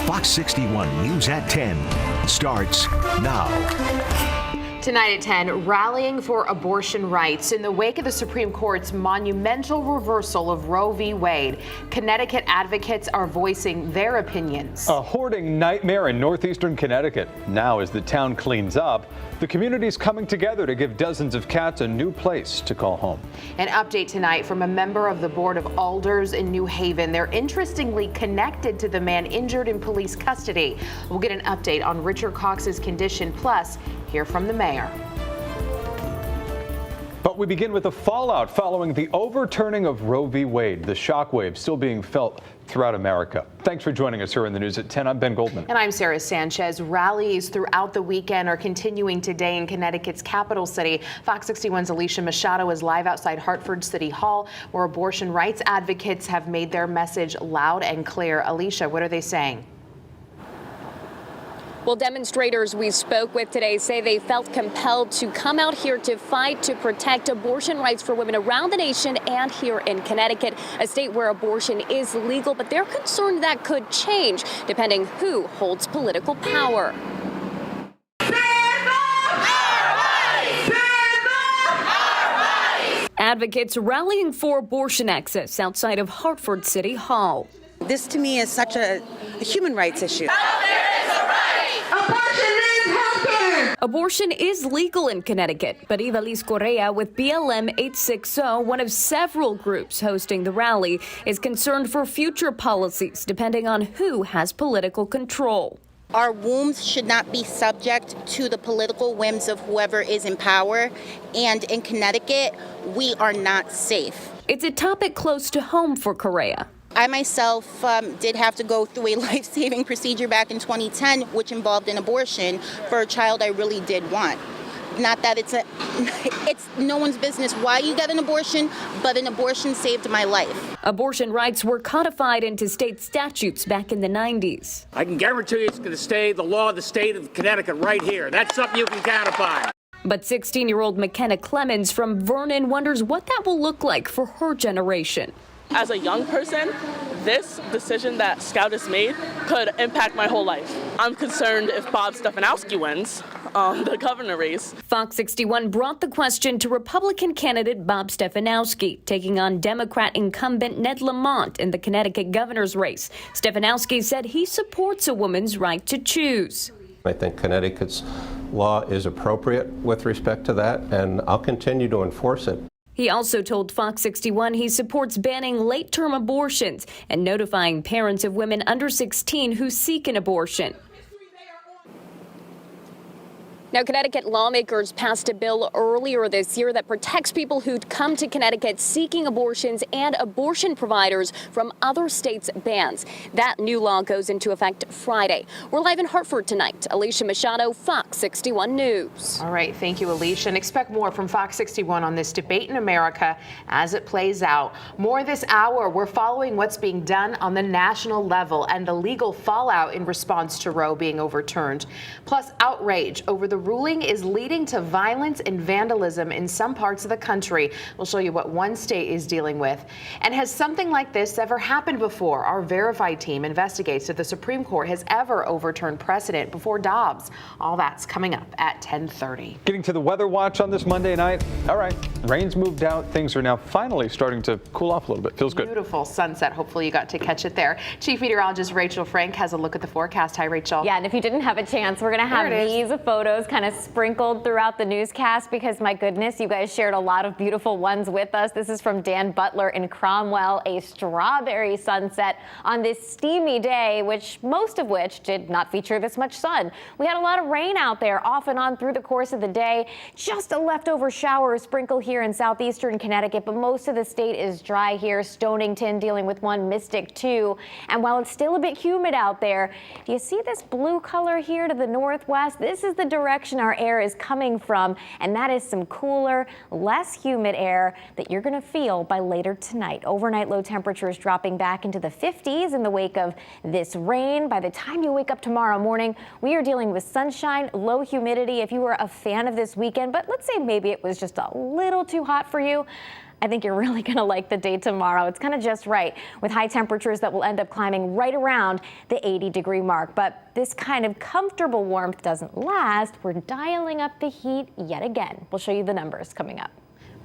Fox 61 News at 10 starts now. Tonight at 10, rallying for abortion rights. In the wake of the Supreme Court's monumental reversal of Roe v. Wade, Connecticut advocates are voicing their opinions. A hoarding nightmare in northeastern Connecticut. Now, as the town cleans up, the community's coming together to give dozens of cats a new place to call home. An update tonight from a member of the Board of Alders in New Haven. They're interestingly connected to the man injured in police custody. We'll get an update on Richard Cox's condition, plus hear from the mayor. But we begin with the fallout following the overturning of Roe v. Wade. The shockwave still being felt throughout America. Thanks for joining us here in the news at 10. I'm Ben Goldman. And I'm Sarah Sanchez. Rallies throughout the weekend are continuing today in Connecticut's capital city. Fox 61's Alicia Machado is live outside Hartford City Hall, where abortion rights advocates have made their message loud and clear. Alicia, what are they saying? Well, demonstrators we spoke with today say they felt compelled to come out here to fight to protect abortion rights for women around the nation and here in Connecticut, a state where abortion is legal, but they're concerned that could change depending who holds political power. Advocates rallying for abortion access outside of Hartford City Hall. This to me is such a human rights issue. Abortion is legal in Connecticut, but Ivaliz Correa with BLM 860, one of several groups hosting the rally, is concerned for future policies depending on who has political control. Our wombs should not be subject to the political whims of whoever is in power, and in Connecticut, we are not safe. It's a topic close to home for Correa. I myself did have to go through a life-saving procedure back in 2010, which involved an abortion for a child I really did want. Not that it's no one's business why you get an abortion, but an abortion saved my life. Abortion rights were codified into state statutes back in the 90s. I can guarantee you it's going to stay the law of the state of Connecticut right here. That's something you can count upon. But 16-year-old McKenna Clemens from Vernon wonders what that will look like for her generation. As a young person, this decision that Scout has made could impact my whole life. I'm concerned if Bob Stefanowski wins the governor race. Fox 61 brought the question to Republican candidate Bob Stefanowski, taking on Democrat incumbent Ned Lamont in the Connecticut governor's race. Stefanowski said he supports a woman's right to choose. I think Connecticut's law is appropriate with respect to that, and I'll continue to enforce it. He also told Fox 61 he supports banning late-term abortions and notifying parents of women under 16 who seek an abortion. Now, Connecticut lawmakers passed a bill earlier this year that protects people who come to Connecticut seeking abortions and abortion providers from other states' bans. That new law goes into effect Friday. We're live in Hartford tonight. Alicia Machado, Fox 61 News. All right, thank you, Alicia. And expect more from Fox 61 on this debate in America as it plays out. More this hour, we're following what's being done on the national level and the legal fallout in response to Roe being overturned. Plus, outrage over the ruling is leading to violence and vandalism in some parts of the country. We'll show you what one state is dealing with. And has something like this ever happened before? Our Verified team investigates if the Supreme Court has ever overturned precedent before Dobbs. All that's coming up at 10:30. Getting to the weather watch on this Monday night. All right, rain's moved out. Things are now finally starting to cool off a little bit. Feels good. Beautiful sunset. Hopefully you got to catch it there. Chief Meteorologist Rachel Frank has a look at the forecast. Hi, Rachel. Yeah, and if you didn't have a chance, we're going to have these photos kind of sprinkled throughout the newscast because, my goodness, you guys shared a lot of beautiful ones with us. This is from Dan Butler in Cromwell, a strawberry sunset on this steamy day, most of which did not feature this much sun. We had a lot of rain out there off and on through the course of the day. Just a leftover shower or sprinkle here in southeastern Connecticut, but most of the state is dry here. Stonington dealing with one, Mystic too. And while it's still a bit humid out there, do you see this blue color here to the northwest? This is the direction our air is coming from, and that is some cooler, less humid air that you're going to feel by later tonight. Overnight low temperatures dropping back into the 50s in the wake of this rain. By the time you wake up tomorrow morning, we are dealing with sunshine, low humidity. If you were a fan of this weekend, but let's say maybe it was just a little too hot for you, I think you're really going to like the day tomorrow. It's kind of just right with high temperatures that will end up climbing right around the 80-degree mark. But this kind of comfortable warmth doesn't last. We're dialing up the heat yet again. We'll show you the numbers coming up.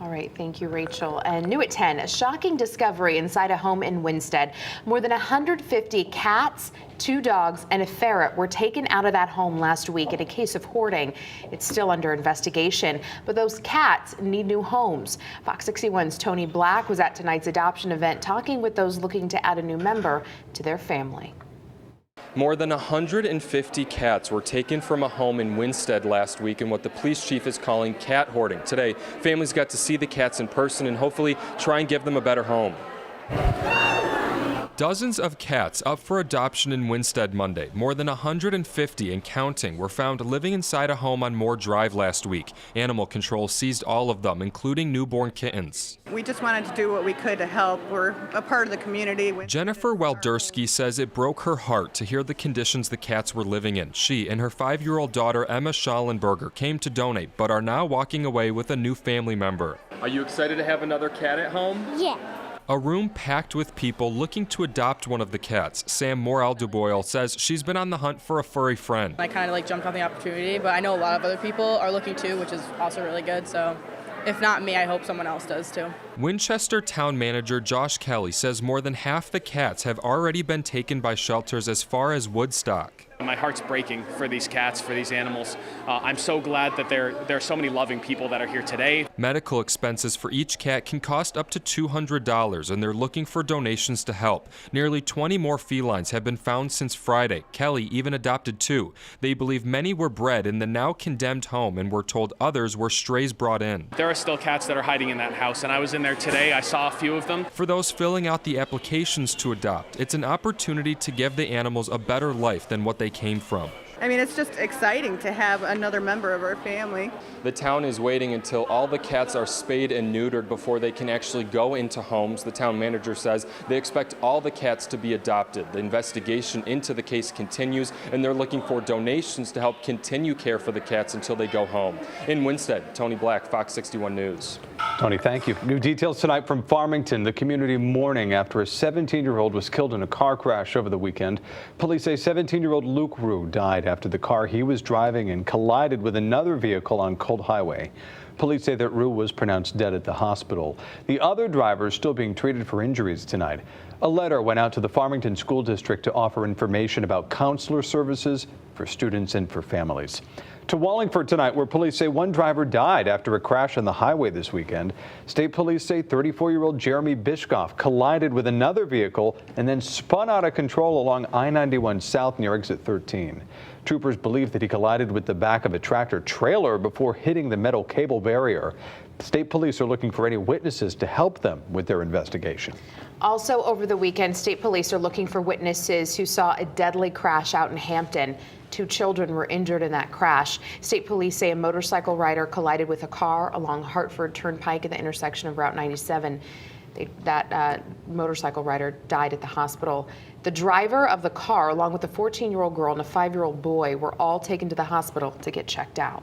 All right, thank you, Rachel. And new at 10, a shocking discovery inside a home in Winstead. More than 150 cats, 2 dogs, and a ferret were taken out of that home last week in a case of hoarding. It's still under investigation, but those cats need new homes. Fox 61's Tony Black was at tonight's adoption event talking with those looking to add a new member to their family. More than 150 cats were taken from a home in Winstead last week in what the police chief is calling cat hoarding. Today, families got to see the cats in person and hopefully try and give them a better home. Dozens of cats up for adoption in Winstead Monday. More than 150 and counting were found living inside a home on Moore Drive last week. Animal Control seized all of them, including newborn kittens. We just wanted to do what we could to help. We're a part of the community. Jennifer Waldersky says it broke her heart to hear the conditions the cats were living in. She and her 5-year-old daughter Emma Schallenberger came to donate, but are now walking away with a new family member. Are you excited to have another cat at home? Yeah. A room packed with people looking to adopt one of the cats. Sam Morel-Duboyle says she's been on the hunt for a furry friend. I kind of jumped on the opportunity, but I know a lot of other people are looking too, which is also really good. So if not me, I hope someone else does too. Winchester Town Manager Josh Kelly says more than half the cats have already been taken by shelters as far as Woodstock. My heart's breaking for these cats, for these animals. I'm so glad that there are so many loving people that are here today. Medical expenses for each cat can cost up to $200, and they're looking for donations to help. Nearly 20 more felines have been found since Friday. Kelly even adopted 2. They believe many were bred in the now condemned home and were told others were strays brought in. There are still cats that are hiding in that house, and I was in there today. I saw a few of them. For those filling out the applications to adopt, it's an opportunity to give the animals a better life than what they came from. I mean, it's just exciting to have another member of our family. The town is waiting until all the cats are spayed and neutered before they can actually go into homes. The town manager says they expect all the cats to be adopted. The investigation into the case continues, and they're looking for donations to help continue care for the cats until they go home. In Winstead, Tony Black, Fox 61 News. Tony, thank you. New details tonight from Farmington. The community mourning after a 17-year-old was killed in a car crash over the weekend. Police say 17-year-old Luke Rue died after the car he was driving and collided with another vehicle on Colt Highway. Police say that Rue was pronounced dead at the hospital. The other driver is still being treated for injuries tonight. A letter went out to the Farmington School District to offer information about counselor services for students and for families. To Wallingford tonight, where police say one driver died after a crash on the highway this weekend. State police say 34-year-old Jeremy Bishkoff collided with another vehicle and then spun out of control along I-91 South near exit 13. Troopers believe that he collided with the back of a tractor trailer before hitting the metal cable barrier. State police are looking for any witnesses to help them with their investigation. Also over the weekend, state police are looking for witnesses who saw a deadly crash out in Hampton. 2 children were injured in that crash. State police say a motorcycle rider collided with a car along Hartford Turnpike at the intersection of Route 97. That motorcycle rider died at the hospital. The driver of the car, along with a 14-year-old girl and a 5-year-old boy, were all taken to the hospital to get checked out.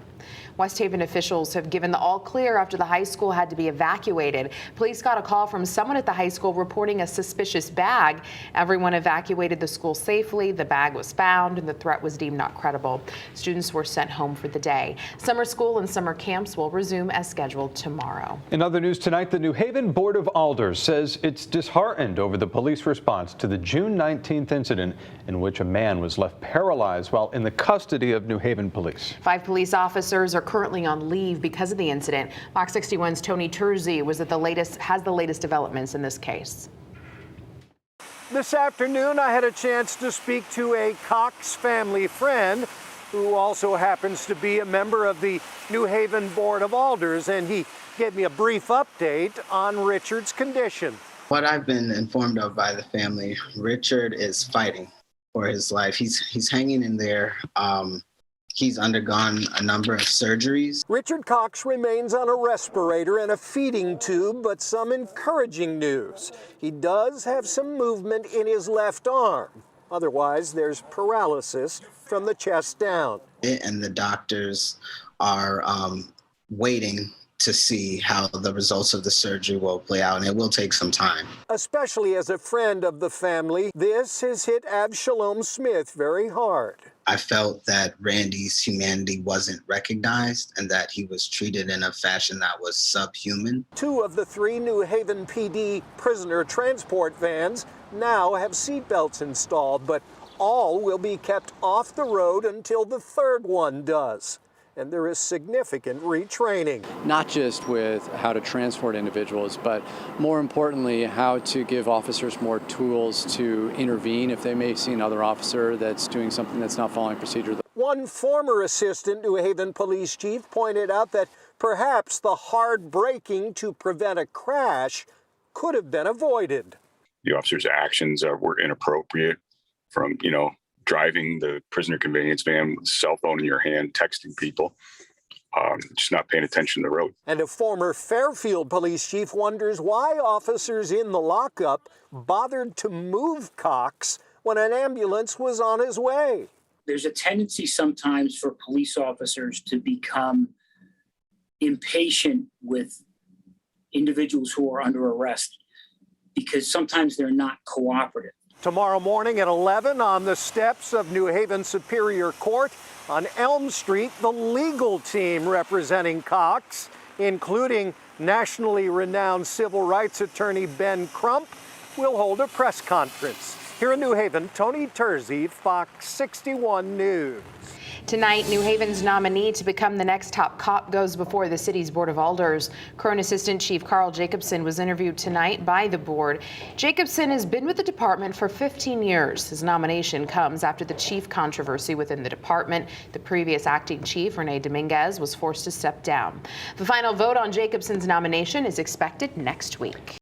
West Haven officials have given the all clear after the high school had to be evacuated. Police got a call from someone at the high school reporting a suspicious bag. Everyone evacuated the school safely. The bag was found and the threat was deemed not credible. Students were sent home for the day. Summer school and summer camps will resume as scheduled tomorrow. In other news tonight, the New Haven Board of Alders says it's disheartened over the police response to the June 19th incident in which a man was left paralyzed while in the custody of New Haven police. 5 police officers are currently on leave because of the incident. Fox 61's Tony Terzi has the latest developments in this case. This afternoon, I had a chance to speak to a Cox family friend who also happens to be a member of the New Haven Board of Alders, and he gave me a brief update on Richard's condition. What I've been informed of by the family, Richard is fighting for his life. He's hanging in there. He's undergone a number of surgeries. Richard Cox remains on a respirator and a feeding tube, but some encouraging news. He does have some movement in his left arm. Otherwise, there's paralysis from the chest down. And the doctors are waiting to see how the results of the surgery will play out, and it will take some time. Especially as a friend of the family, this has hit Avshalom Smith very hard. I felt that Randy's humanity wasn't recognized and that he was treated in a fashion that was subhuman. 2 of the 3 New Haven PD prisoner transport vans now have seatbelts installed, but all will be kept off the road until the 3rd one does. And there is significant retraining. Not just with how to transport individuals, but more importantly, how to give officers more tools to intervene if they may see another officer that's doing something that's not following procedure. One former assistant New Haven police chief pointed out that perhaps the hard braking to prevent a crash could have been avoided. The officer's actions were inappropriate, from, driving the prisoner convenience van with a cell phone in your hand, texting people, just not paying attention to the road. And a former Fairfield police chief wonders why officers in the lockup bothered to move Cox when an ambulance was on his way. There's a tendency sometimes for police officers to become impatient with individuals who are under arrest because sometimes they're not cooperative. Tomorrow morning at 11 on the steps of New Haven Superior Court on Elm Street, the legal team representing Cox, including nationally renowned civil rights attorney Ben Crump, will hold a press conference. Here in New Haven, Tony Terzi, Fox 61 News. Tonight, New Haven's nominee to become the next top cop goes before the city's Board of Alders. Current Assistant Chief Carl Jacobson was interviewed tonight by the board. Jacobson has been with the department for 15 years. His nomination comes after the chief controversy within the department. The previous acting chief, Renee Dominguez, was forced to step down. The final vote on Jacobson's nomination is expected next week.